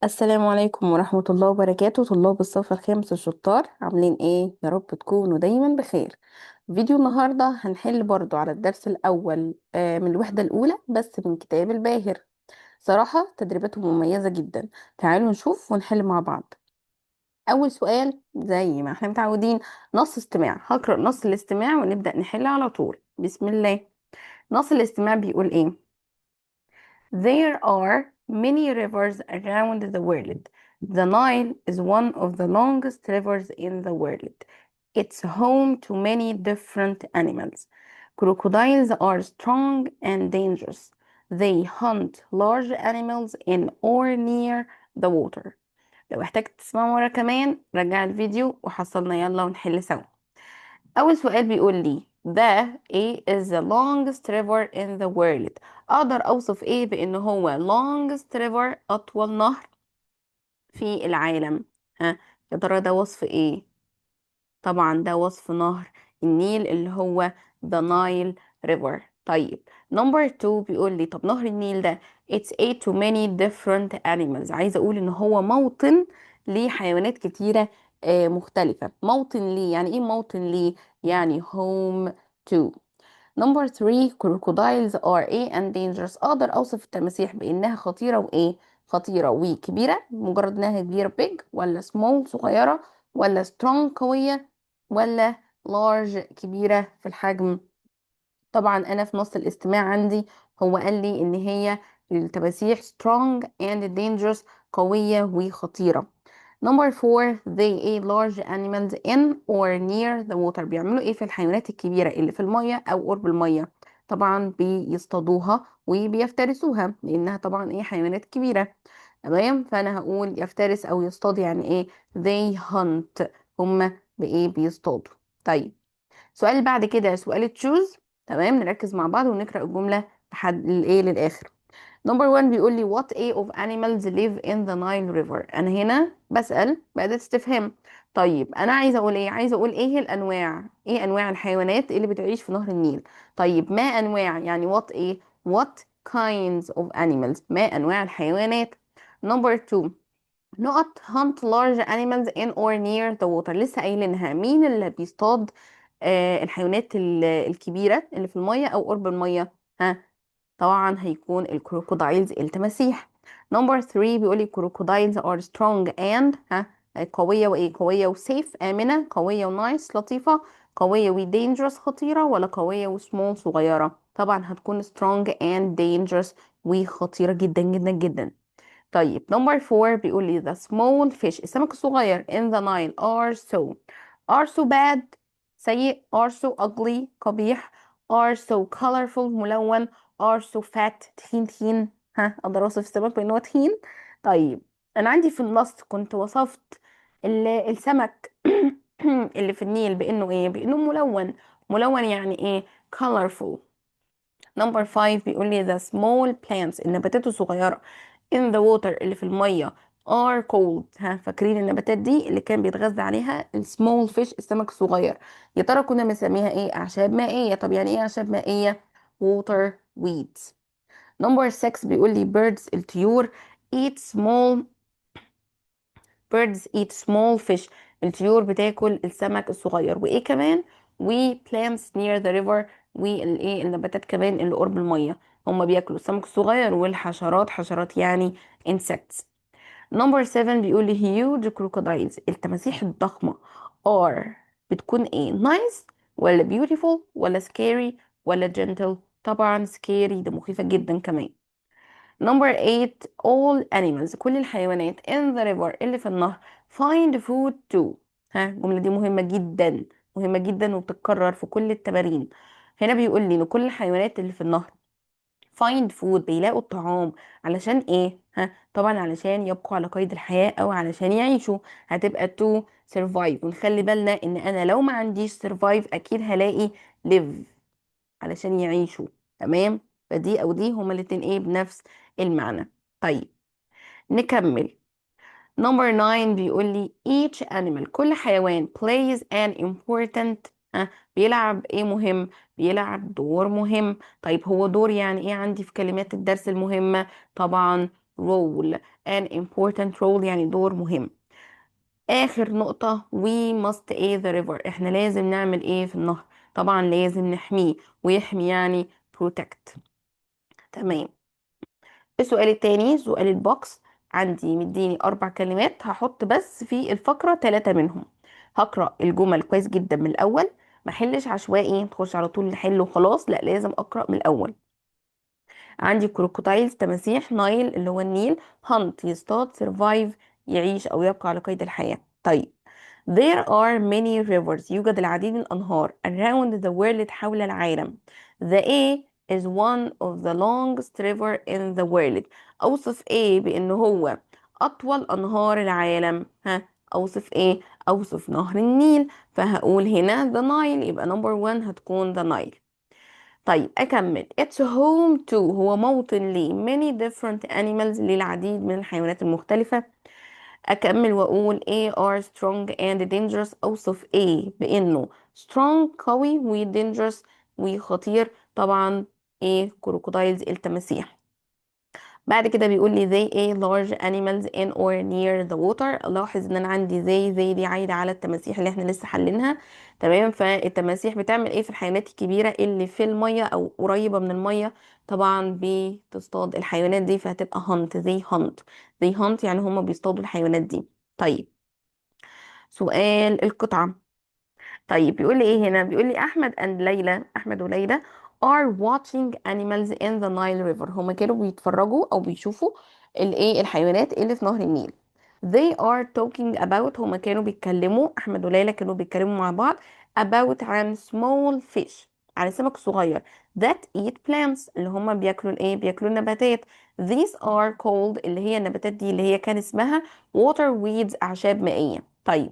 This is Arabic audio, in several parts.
السلام عليكم ورحمة الله وبركاته. طلاب الصف الخامس الشطار عاملين ايه؟ يا رب تكونوا دايما بخير. فيديو النهاردة هنحل برضو على الدرس الأول من الوحدة الأولى بس من كتاب الباهر. صراحة تدريباته مميزة جدا. تعالوا نشوف ونحل مع بعض. أول سؤال زي ما احنا متعودين، نص استماع. هقرأ نص الاستماع ونبدأ نحل على طول. بسم الله. نص الاستماع بيقول ايه؟ There are many rivers around the world. The Nile is one of the longest rivers in the world. It's home to many different animals. Crocodiles are strong and dangerous. They hunt large animals in or near the water. لو احتجت تسمعوا مرة كمان رجع الفيديو وحصلنا يلا ونحل سوا. أول سؤال بيقول لي the A is the longest river in the world. أقدر أوصف إيه بإن هو longest river أطول نهر في العالم؟ ها، يا ترى ده وصف إيه؟ طبعا ده وصف نهر النيل اللي هو the Nile River. طيب number 2 بيقول لي طب نهر النيل ده it's a to many different animals. عايزة أقول إن هو موطن لحيوانات كتيرة مختلفة. موطن ليه يعني إيه موطن ليه؟ يعني home to. number 3 crocodiles are a and dangerous. أقدر أوصف التماسيح بإنها خطيرة وإيه؟ خطيرة وكبيرة. مجرد إنها كبيرة big ولا small صغيرة ولا strong قوية ولا large كبيرة في الحجم؟ طبعا انا في نص الاستماع عندي هو قال لي ان هي التماسيح strong and dangerous قوية وخطيرة. number 4 they eat large animals in or near the water. بيعملوا ايه في الحيوانات الكبيرة اللي في المية او قرب المية؟ طبعا بيصطادوها وبيفترسوها لانها طبعا ايه حيوانات كبيرة. تمام، فانا هقول يفترس او يصطاد يعني ايه they hunt. هما بايه بيصطادوا. طيب السؤال اللي بعد كده سؤال تشوز. تمام، نركز مع بعض ونقرأ الجملة لحد الايه للآخر. نمبر 1 بيقول لي what a of animals live in the Nile River. انا هنا بسأل بأداة استفهام. طيب انا عايزه اقول ايه؟ عايزه اقول ايه الانواع، ايه انواع الحيوانات اللي بتعيش في نهر النيل. طيب ما انواع يعني what ايه what kinds of animals، ما انواع الحيوانات. نمبر 2 نقط hunt large animals in or near the water. لسه قايلينها مين اللي بيصطاد الحيوانات الكبيرة اللي في المية أو قرب المية؟ ها، طبعا هيكون الكروكودايلز التماسيح. نمبر 3 بيقولي crocodiles are strong and ها قوية وإيه؟ قوية وسيف آمنة، قوية ونايس لطيفة، قوية و dangerous خطيرة، ولا قوية وسمول صغيرة؟ طبعا هتكون strong and dangerous وخطيرة جدا جدا جدا. طيب نمبر 4 بيقول لي the small fish السمك الصغير in the Nile are so bad سيء، are so ugly قبيح، are so colorful ملون، are so fat تخين تخين. ها، اقدر اوصف السمك بان هو تخين؟ طيب انا عندي في النص كنت وصفت السمك اللي في النيل بانه ايه؟ بانه ملون. ملون يعني ايه؟ colorful. نمبر 5 بيقول لي the small plants النباتات الصغيرة in the water اللي في المية are called ها، فاكرين النباتات دي اللي كان بيتغذى عليها السمول فيش السمك الصغير؟ يا ترى كنا بنسميها ايه؟ اعشاب مائية. طب يعني ايه اعشاب مائية؟ water weeds. نمبر 6 بيقول لي birds الطيور eat small fish الطيور بتاكل السمك الصغير. وايه كمان؟ و plants near the river والايه النباتات كمان اللي قرب الميه هم بياكلوا السمك الصغير والحشرات، حشرات يعني insects. نمبر 7 بيقول لي huge crocodiles التماسيح الضخمه are بتكون ايه؟ nice ولا beautiful ولا scary ولا gentle؟ طبعا scary ده مخيفه جدا كمان. نمبر 8 all animals كل الحيوانات in the river اللي في النهر find food too. ها، الجملة دي مهمة جدا، مهمة جدا وبتتكرر في كل التمارين. هنا بيقول لي ان كل الحيوانات اللي في النهر find food بيلاقوا الطعام. علشان ايه؟ ها، طبعا علشان يبقوا على قيد الحياة او علشان يعيشوا. هتبقى to survive، ونخلي بالنا ان انا لو ما عنديش survive اكيد هلاقي live علشان يعيشوا. تمام، فدي او دي هما الاتنين ايه بنفس المعنى. طيب نكمل. نمبر 9 بيقول لي each animal كل حيوان plays an important بيلعب ايه مهم؟ بيلعب دور مهم. طيب هو دور يعني ايه عندي في كلمات الدرس المهمة؟ طبعا role. an important role يعني دور مهم. اخر نقطة we must aid the river. احنا لازم نعمل ايه في النهر؟ طبعا لازم نحميه، ويحمي يعني protect. تمام. السؤال التاني سؤال البوكس، عندي مديني 4 كلمات، هحط بس في الفقرة 3 منهم. هقرأ الجمل كويس جدا من الأول، محلش عشوائي تخش على طول نحل وخلاص، لا لازم أقرأ من الأول. عندي كروكودايلز تماسيح، نايل اللي هو النيل، هانت يصطاد، سيرفايف يعيش أو يبقى على قيد الحياة. طيب there are many rivers يوجد العديد من الأنهار around the world حول العالم. the A is one of the longest river in the world. أوصف A بأنه هو أطول أنهار العالم. أوصف إيه؟ أوصف نهر النيل، فهقول هنا the Nile، يبقى number one هتكون the Nile. طيب أكمل it's home to هو موطن ل many different animals للعديد من الحيوانات المختلفة. أكمل وأقول A are strong and dangerous. أوصف A بأنه strong قوي و dangerous وخطير، طبعا A crocodiles التماسيح. بعد كده بيقول لي they a large animals in or near the water. لاحظ ان انا عندي زي دي عايدة على التماسيح اللي احنا لسه حلينها. تمام، فالتماسيح بتعمل ايه في الحيوانات الكبيرة اللي في المية او قريبة من المية؟ طبعا بتصطاد الحيوانات دي، فهتبقى hunt. they hunt يعني هما بيصطادوا الحيوانات دي. طيب سؤال القطعة. طيب بيقول لي ايه هنا؟ بيقول لي احمد وليلى are watching animals in the Nile River. هما كانوا بيتفرجوا او بيشوفوا الايه الحيوانات اللي في نهر النيل. they are talking about هما كانوا بيتكلموا، احمد وليلى كانوا بيتكلموا مع بعض about عن small fish، عن السمك الصغير that eat plants اللي هما بياكلوا الايه، بياكلوا النباتات. these are called اللي هي النباتات دي اللي هي كان اسمها water weeds اعشاب مائية. طيب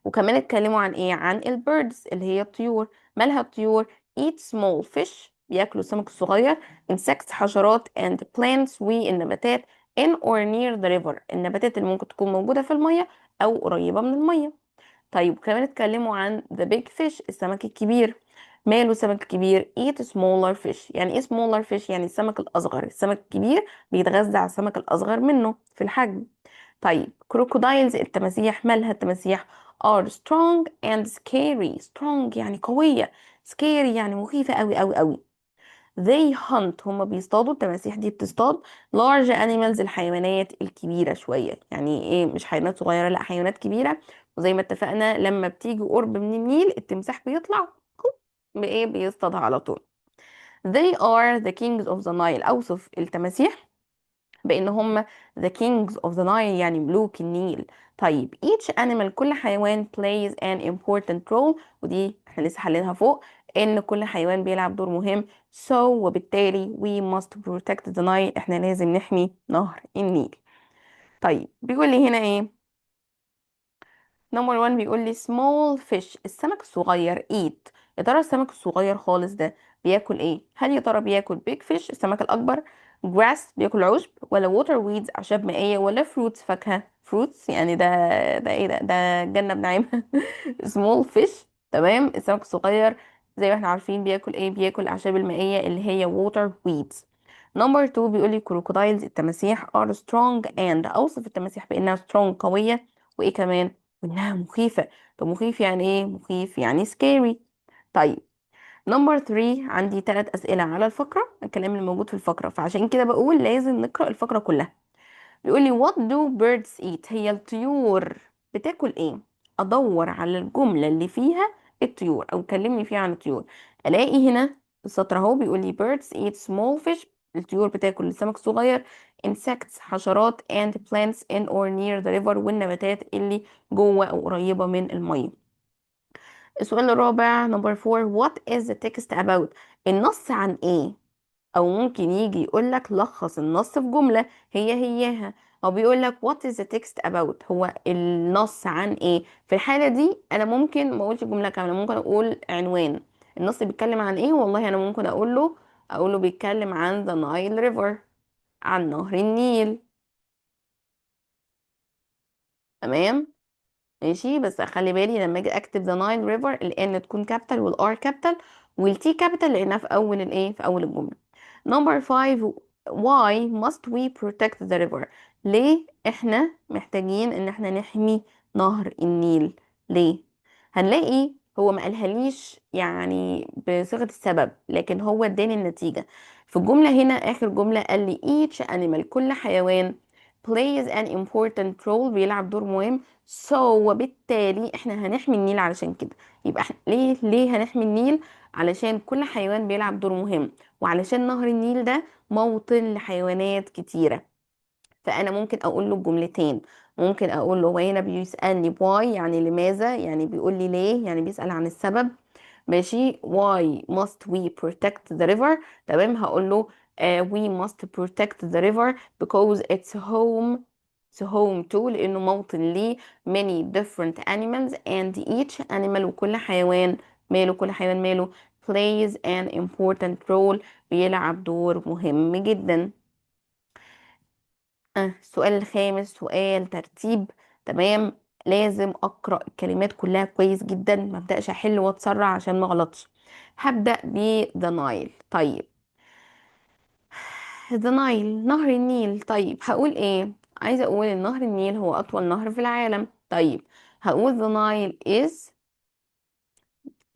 وكمان اتكلموا عن ايه؟ عن البيردز اللي هي الطيور. مالها الطيور؟ eat small fish بياكلوا السمك الصغير، insects حشرات and plants والنباتات in or near the river النباتات اللي ممكن تكون موجودة في المية أو قريبة من المية. طيب كمان اتكلموا عن the big fish السمك الكبير. ماله السمك الكبير؟ eat smaller fish. يعني ايه smaller fish؟ يعني السمك الأصغر. السمك الكبير بيتغذى على السمك الأصغر منه في الحجم. طيب crocodiles التماسيح، مالها التماسيح؟ are strong and scary. strong يعني قوية، scary يعني مخيفة أوي أوي أوي. they hunt هما بيصطادوا، التماسيح دي بتصطاد large animals الحيوانات الكبيرة شوية. يعني ايه؟ مش حيوانات صغيرة، لا حيوانات كبيرة. وزي ما اتفقنا لما بتيجي قرب من النيل التمساح بيطلع بايه؟ بيصطادها على طول. they are the kings of the Nile. أوصف التماسيح بان هم the kings of the Nile يعني ملوك النيل. طيب each animal كل حيوان plays an important role، ودي احنا لسه حليناها فوق ان كل حيوان بيلعب دور مهم. so وبالتالي we must protect the Nile احنا لازم نحمي نهر النيل. طيب بيقول لي هنا ايه؟ نمبر 1 بيقول لي small fish السمك الصغير eat. يا ترى السمك الصغير خالص ده بياكل ايه؟ هل يا ترى بياكل big fish السمك الاكبر، grass بياكل عشب، ولا water weeds اعشاب مائية، ولا fruits فاكهة؟ fruits يعني ده ايه ده جنة بنعيمها. small fish. تمام، السمك الصغير زي ما احنا عارفين بياكل ايه؟ بياكل الاعشاب المائية اللي هي water weeds. نمبر 2 بيقول لي crocodiles التماسيح are strong and. اوصف التماسيح بانها strong قوية، وايه كمان؟ وانها مخيفة. طب مخيف يعني ايه؟ مخيف يعني scary. طيب نمبر 3 عندي 3 أسئلة على الفقرة، الكلام اللي موجود في الفقرة، فعشان كده بقول لازم نقرأ الفقرة كلها. بيقول لي what do birds eat؟ هي الطيور بتاكل ايه؟ ادور على الجملة اللي فيها الطيور او كلمني فيها عن الطيور. الاقي هنا السطر اهو بيقول لي birds eat small fish الطيور بتاكل السمك الصغير، insects حشرات and plants in or near the river والنباتات اللي جوه او قريبة من المية. السؤال الرابع نمبر 4 what is the text about؟ النص عن ايه؟ او ممكن يجي يقولك لخص النص في جملة هياها، او بيقولك what is the text about هو النص عن ايه. في الحالة دي انا ممكن ما اقولش جملة كاملة، ممكن اقول عنوان النص بيتكلم عن ايه. والله انا ممكن اقول له بيتكلم عن the Nile River عن نهر النيل. تمام ماشي، بس اخلي بالي لما اجي اكتب the Nile River الان تكون كابيتال والار كابيتال والتي كابيتال لانها في اول الايه، في اول الجملة. نمبر 5 why must we protect the river؟ ليه احنا محتاجين ان احنا نحمي نهر النيل؟ ليه؟ هنلاقي هو ما قالهاليش يعني بصيغة السبب، لكن هو اداني النتيجة في الجملة هنا. اخر جملة قال لي each animal، كل حيوان plays an important role، بيلعب دور مهم. so وبالتالي احنا هنحمي النيل علشان كده. يبقى احنا ليه هنحمي النيل؟ علشان كل حيوان بيلعب دور مهم، وعلشان نهر النيل ده موطن لحيوانات كتيرة. فأنا ممكن أقول له الجملتين. ممكن أقول له، هو هنا بيسألني why يعني لماذا، يعني بيقول لي ليه، يعني بيسأل عن السبب. ماشي. why must we protect the river؟ تمام. هقول له we must protect the river because it's home to، لأنه موطن ليه many different animals and each animal، وكل حيوان ماله، كل حيوان ماله plays an important role، بيلعب دور مهم جدا. السؤال الخامس سؤال ترتيب. تمام. لازم اقرا الكلمات كلها كويس جدا، ما ابداش احل واتسرع عشان ما غلطش. هبدا ب the Nile. طيب the Nile نهر النيل. طيب هقول ايه؟ عايزه اقول ان نهر النيل هو اطول نهر في العالم. طيب هقول the Nile is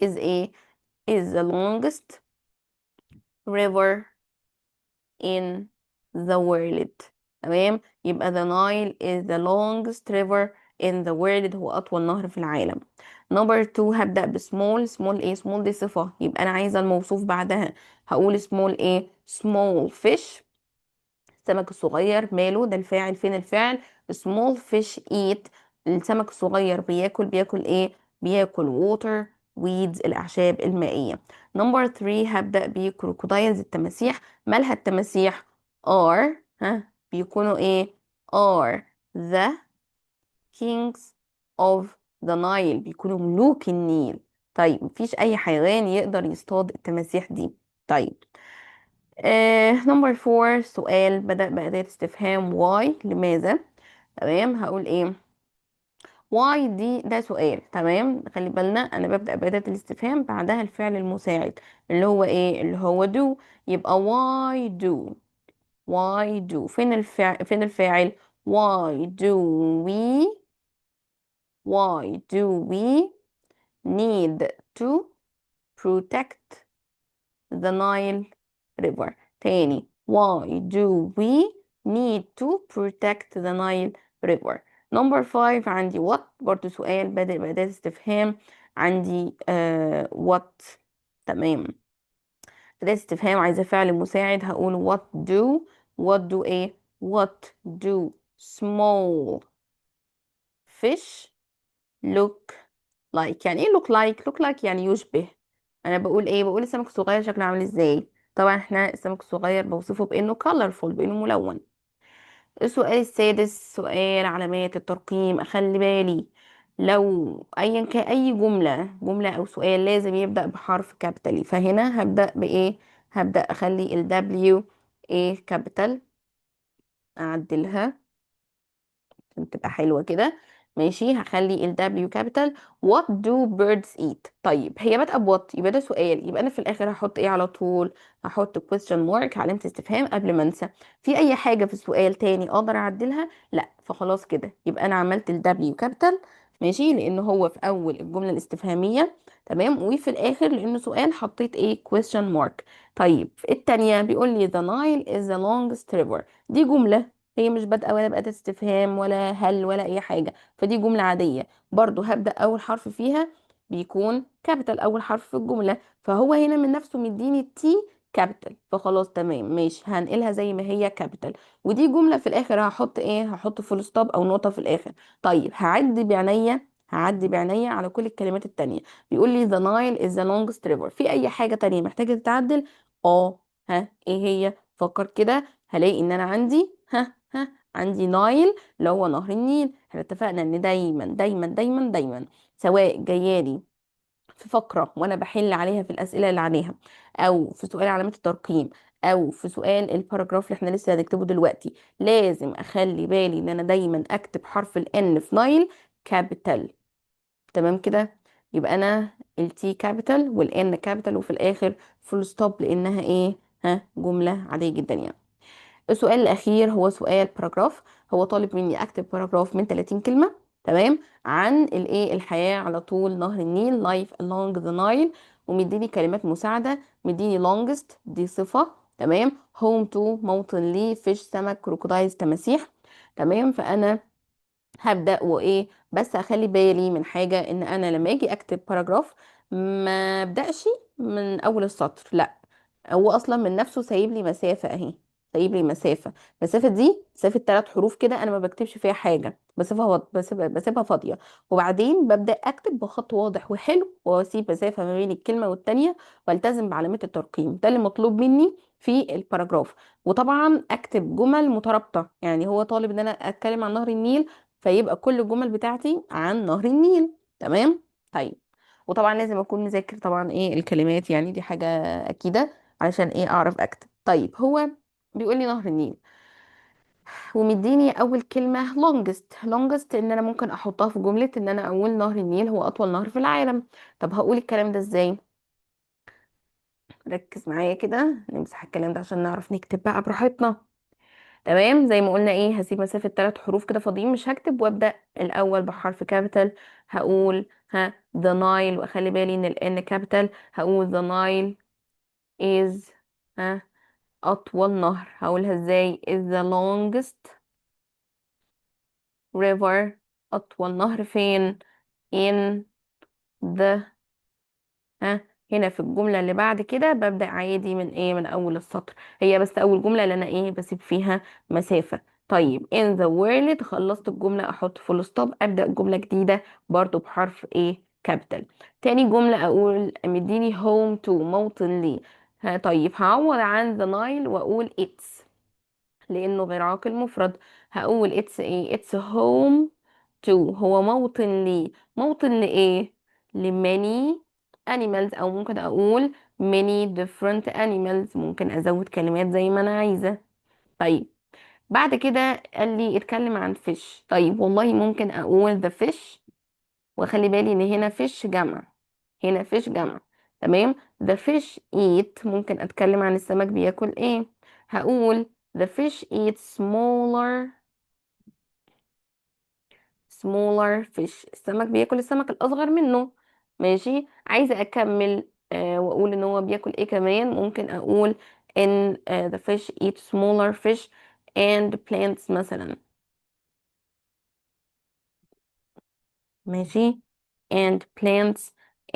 ايه؟ is the longest river in the world. تمام. يبقى the Nile is the longest river in the world، هو أطول نهر في العالم. number 2 هبدأ بسمول. سمول ايه؟ سمول دي صفة، يبقى أنا عايزة الموصوف بعدها. هقول سمول ايه؟ small fish، السمك الصغير. ماله ده الفاعل؟ فين الفعل؟ small fish eat، السمك الصغير بياكل ايه؟ بياكل water weeds، الأعشاب المائية. نمبر 3 هبدأ بكروكودايلز، التماسيح. مالها التماسيح؟ are بيكونوا ايه؟ are the kings of the Nile، بيكونوا ملوك النيل. طيب مفيش أي حيوان يقدر يصطاد التماسيح دي. طيب نمبر 4 سؤال بدأ بأداة استفهام why، لماذا. تمام. هقول ايه؟ why دي ده سؤال. تمام. خلي بالنا انا ببدأ بأداة الاستفهام بعدها الفعل المساعد اللي هو ايه؟ اللي هو do. يبقى why do فين الفاعل؟ why do we why do we need to protect the Nile River؟ تاني. why do we need to protect the Nile River؟ number 5 عندي what، برضو سؤال بادئ بأداة استفهام. عندي what. تمام. أداة استفهام عايزة فعل مساعد، هقول what do ايه؟ what do small fish look like؟ يعني ايه look like يعني يشبه. انا بقول ايه؟ بقول السمك الصغير شكله عامل ازاي. طبعا احنا السمك الصغير بوصفه بانه colorful، بانه ملون. السؤال السادس سؤال علامات الترقيم. اخلي بالي لو ايا كان اي جملة او سؤال لازم يبدأ بحرف كابيتالي، فهنا هبدأ بايه؟ هبدأ اخلي ال W ايه؟ كابيتال. اعدلها عشان تبقى حلوة كده. ماشي. هخلي ال W capital. what do birds eat؟ طيب هي بادئة بوات، يبقى ده سؤال، يبقى انا في الاخر هحط ايه على طول؟ هحط question mark، علامة استفهام قبل ما انسى. في اي حاجة في السؤال تاني اقدر اعدلها؟ لا. فخلاص كده يبقى انا عملت ال W capital. ماشي. لانه هو في اول الجملة الاستفهامية. تمام. وفي الاخر لانه سؤال حطيت ايه؟ question mark. طيب التانية بيقول لي the Nile is the longest river. دي جملة هي مش بادئه ولا بأداة استفهام ولا هل ولا اي حاجه، فدي جمله عاديه. برضو هبدأ اول حرف فيها بيكون كابيتال، اول حرف في الجمله. فهو هنا من نفسه مديني تي كابيتال، فخلاص تمام ماشي، هنقلها زي ما هي كابيتال. ودي جمله في الاخر هحط ايه؟ هحط فول ستوب او نقطه في الاخر. طيب هعدي بعينيا على كل الكلمات التانية. بيقول لي the Nile is the longest river. في اي حاجه تانية محتاجه تتعدل؟ اه. ايه هي؟ فكر كده. هلاقي ان انا عندي نايل اللي هو نهر النيل. احنا اتفقنا ان دايما دايما دايما دايما سواء جايالي في فقرة وانا بحل عليها في الاسئلة اللي عليها، او في سؤال علامات الترقيم، او في سؤال الباراجراف اللي احنا لسه هنكتبه دلوقتي، لازم اخلي بالي ان انا دايما اكتب حرف الان في نايل كابيتال. تمام كده. يبقى انا التي كابيتال والان كابيتال، وفي الاخر فول ستوب، لانها ايه؟ جملة عادية جدا يعني. السؤال الأخير هو سؤال باراجراف. هو طالب مني أكتب باراجراف من 30 كلمة، تمام، عن الإيه الحياة على طول نهر النيل life along the Nile. ومديني كلمات مساعدة، مديني longest دي صفة، تمام، home to موطن لي، fish سمك، crocodiles تماسيح، تمام. فأنا هبدأ وإيه، بس أخلي بالي من حاجة، إن أنا لما أجي أكتب باراجراف ما أبدأش من أول السطر، لا، هو اصلا من نفسه سايب لي مسافه اهي، سايب لي مسافه، المسافه دي مسافه 3 حروف كده، انا ما بكتبش فيها حاجه، بسيبها فاضيه، وبعدين ببدا اكتب بخط واضح وحلو، واسيب مسافه ما بين الكلمه والتانيه، والتزم بعلامات الترقيم. ده اللي مطلوب مني في الباراجراف. وطبعا اكتب جمل مترابطه، يعني هو طالب ان انا اتكلم عن نهر النيل، فيبقى كل الجمل بتاعتي عن نهر النيل، تمام. طيب، وطبعا لازم اكون مذاكر طبعا ايه الكلمات، يعني دي حاجه اكيده، علشان ايه اعرف اكتب. طيب، هو بيقول لي نهر النيل، ومديني اول كلمة longest ان انا ممكن احطها في جملة، ان انا اقول نهر النيل هو اطول نهر في العالم. طب هقول الكلام ده ازاي؟ ركز معايا كده، نمسح الكلام ده عشان نعرف نكتب بقى براحتنا. تمام، زي ما قلنا ايه، هسيب مسافة 3 حروف كده فاضيين مش هكتب، وابدأ الاول بحرف كابيتال. هقول the Nile، واخلي بالي ان ال N كابيتال. هقول the Nile is ها أطول نهر. هقولها ازاي؟ is the longest river. أطول نهر فين؟ in the ها هنا في الجملة اللي بعد كده ببدأ عادي من ايه، من أول السطر. هي بس أول جملة اللي أنا ايه بسيب فيها مسافة. طيب in the world، خلصت الجملة أحط فول ستوب، أبدأ جملة جديدة برضو بحرف ايه كابيتال. تاني جملة أقول مديني home to موطن لي. طيب هعوض عن the Nile وأقول it's، لانه غير عاقل مفرد. هقول اتس ايه، اتس هوم تو، هو موطن لي. موطن لايه؟ لماني animals، او ممكن اقول many different animals، ممكن ازود كلمات زي ما انا عايزة. طيب، بعد كده قال لي اتكلم عن fish. طيب والله ممكن اقول the fish، واخلي بالي ان هنا fish جمع، هنا fish جمع، تمام. the fish eat، ممكن اتكلم عن السمك بياكل ايه. هقول the fish eats smaller fish، السمك بياكل السمك الاصغر منه. ماشي، عايزة اكمل واقول ان هو بياكل ايه كمان. ممكن اقول ان the fish eats smaller fish and plants مثلا. ماشي، and plants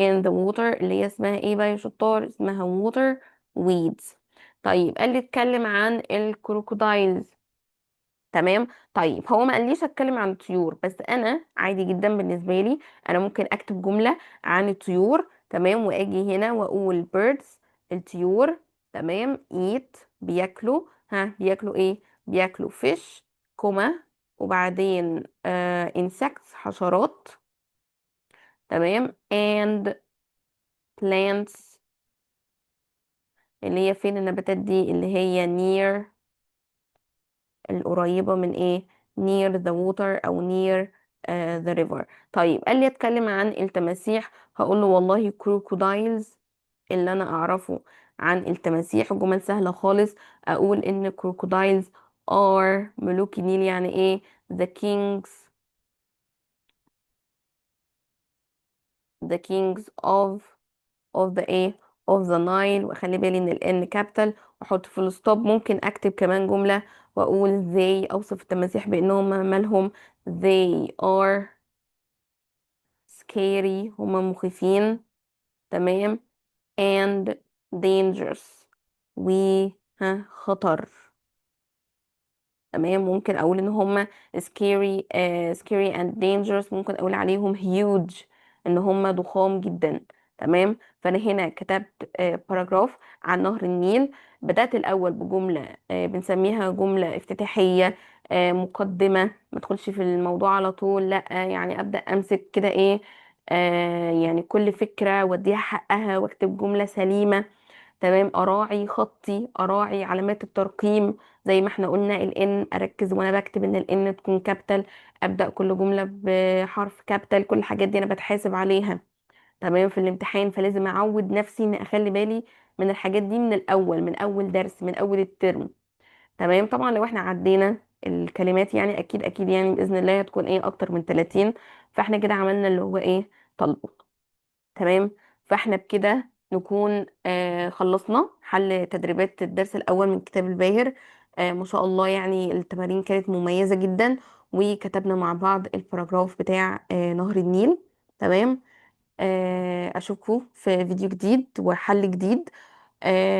in the water، اللي هي اسمها ايه بقى يا شطار؟ اسمها water weeds. طيب، قال لي اتكلم عن الكروكودايلز، تمام. طيب، هو ما قاليش اتكلم عن الطيور، بس انا عادي جدا بالنسبه لي انا ممكن اكتب جمله عن الطيور، تمام، واجي هنا واقول birds الطيور، تمام، eat بياكلوا، بياكلوا ايه؟ بياكلوا fish، كوما، وبعدين insects حشرات، تمام، and plants اللي هي فين النباتات دي؟ اللي هي near القريبة من ايه، near the water او near the river. طيب، قال لي اتكلم عن التماسيح. هقول له والله crocodiles اللي انا اعرفه عن التماسيح جمل سهلة خالص. اقول ان crocodiles are ملوك النيل، يعني ايه the kings، the kings of the ايه of the Nile، واخلي بالي ان ال N capital، واحط فول ستوب. ممكن اكتب كمان جملة واقول they، اوصف التماسيح بانهم مالهم they are scary، هما مخيفين، تمام، and dangerous، و خطر، تمام. ممكن اقول ان هما scary and dangerous، ممكن اقول عليهم huge ان هما ضخام جدا، تمام. فانا هنا كتبت باراجراف عن نهر النيل. بدأت الاول بجملة بنسميها جملة افتتاحية، مقدمة، ما ادخلش في الموضوع على طول، لا، يعني ابدأ امسك كده ايه، يعني كل فكرة واديها حقها واكتب جملة سليمة، تمام. اراعي خطي، اراعي علامات الترقيم، زي ما احنا قلنا الان اركز وانا بكتب ان الان تكون كابيتال، ابدا كل جمله بحرف كابيتال، كل الحاجات دي انا بتحاسب عليها، تمام، في الامتحان. فلازم اعود نفسي ان اخلي بالي من الحاجات دي من الاول، من اول درس، من اول الترم. تمام. طبعا لو احنا عدينا الكلمات يعني اكيد اكيد يعني باذن الله هتكون ايه اكتر من 30. فاحنا كده عملنا اللي هو ايه طلبه. تمام. فاحنا بكده نكون خلصنا حل تدريبات الدرس الأول من كتاب الباهر. ما شاء الله يعني التمارين كانت مميزة جدا، وكتبنا مع بعض الباراجراف بتاع نهر النيل. تمام. أشوفكم في فيديو جديد وحل جديد.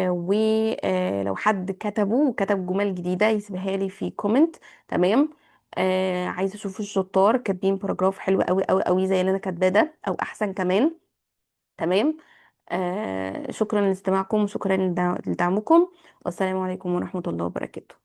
ولو حد كتبه وكتب جمل جديدة يسيبها لي في كومنت. تمام. عايزة أشوف الشطار كاتبين باراجراف حلو قوي قوي قوي زي اللي أنا كاتباه ده أو أحسن كمان. تمام. شكرا لاستماعكم وشكرا لدعمكم، والسلام عليكم ورحمة الله وبركاته.